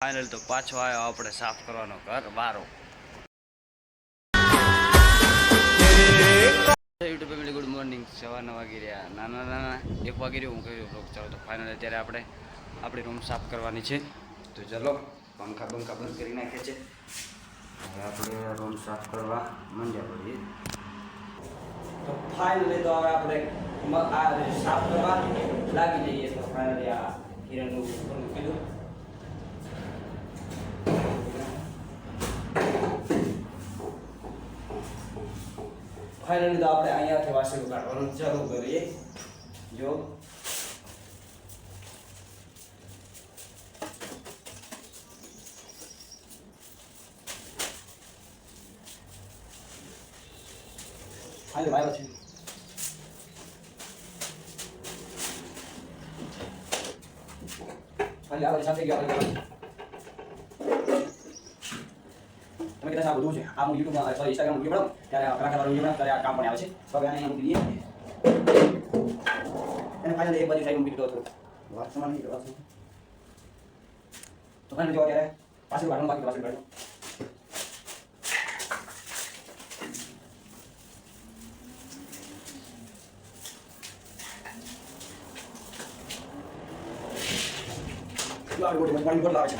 Final તો પાછો આવ્યો આપણે સાફ કરવાનો ઘર બારો. YouTube family good morning. 9:15 વાગી રહ્યા, નાના 1 વાગી રહ્યું. હું કહ્યું બ્લોગ ચાલો તો ફાઇનલ અત્યારે આપણે આપણી રૂમ સાફ કરવાની છે. તો ચલો પંખા બંધ કરી નાખીએ છે. હવે આપણે રૂમ સાફ કરવા માંડ્યા પડીએ. તો ફાઇનલી તો હવે આપણે સાફ કરવા લાગી જઈએ. તો ફાઇનલી આ કિરણનું કીધું ફાઇનલી તો આપણે અહીંયાથી વાસણ કાઢવાનું ચાલુ કરીએ. જો ફાઇનલ આવ્યો છે. ફાઇનલ આવે સાથે ગયા આપણે તમે કદાચ આ બધું છે આ હું યુટ્યુબમાં સોરી ઇન્સ્ટાગ્રામ વિડીયો બનાવું ત્યારે કલાકાર વિડીયો બનાવું ત્યારે આ કામ પણ આવે છે. તો હવે આને મૂકી દઈએ અને ફાઇનલી એક બાજુ સાઈડ મૂકી દીધો હતો. વાત સમાન નહીં વાત તો ફાઇનલી જો અત્યારે પાછળ કાઢવાનું બાકી પાછળ કાઢો. લાવ ગોળી પાણી બોલ આવે છે.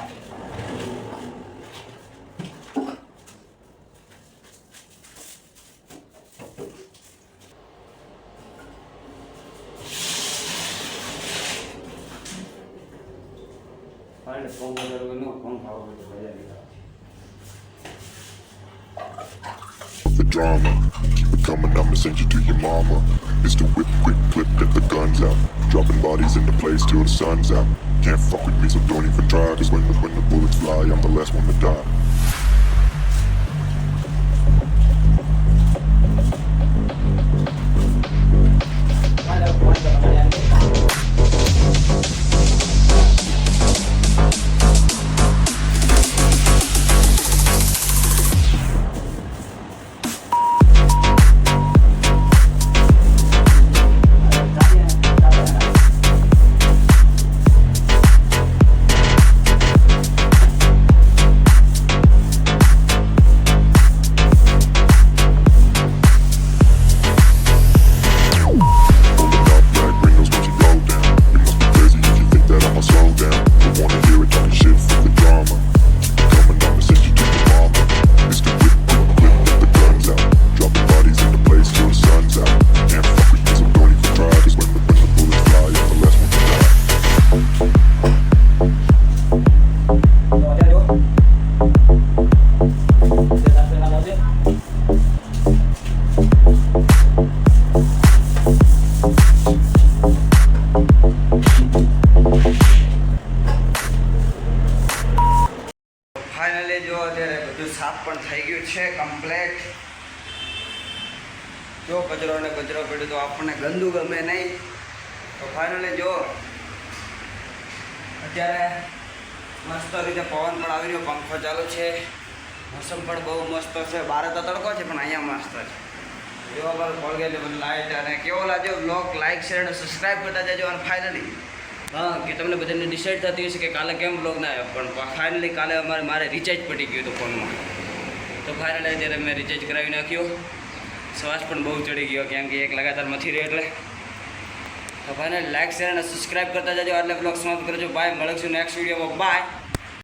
The drama, keep it coming, I'ma send you to your mama. It's the whip, quick clip, get the guns out. Dropping bodies in the place till the sun's out. Can't fuck with me, so don't even try. Cause when the bullets fly, I'm the last one to die. Finally જો અત્યારે બધું સાફ પણ થઈ ગયું છે complete. જો કચરો પડ્યો તો આપણને ગંદુ ગમે નહીં. તો ફાઇનલી જો અત્યારે મસ્ત રીતે પવન પણ આવી રહ્યો, પંખો ચાલુ છે, મોસમ પણ બહુ મસ્ત છે. બહાર તો તડકો છે પણ અહીંયા મસ્ત છે. જો અમારું કોલગેટ લાઇટ અને કેવો લાગ્યો બ્લોગ લાઇક શેર અને સબસ્ક્રાઈબ કરતા જજો. અને ફાઇનલી હા કે તમને બધાને ડિસાઇડ થતી હશે કે કાલે કેમ બ્લોગ ના આવ્યો, પણ ફાઇનલી કાલે મારે રિચાર્જ પડી ગયું હતું ફોનમાં. તો ફાઇનલી અત્યારે મેં રિચાર્જ કરાવી નાખ્યો. શ્વાસ પણ બહુ ચડી ગયો કેમ કે એક લગાતાર નથી રહ્યો એટલે. તો ફાઇનલી લાઇક શેર અને સબસ્ક્રાઈબ કરતા જજો. એટલે બ્લોગ સમાપ્ત કરજો. બાય, મળીશું નેક્સ્ટ વિડીયોમાં. બાય.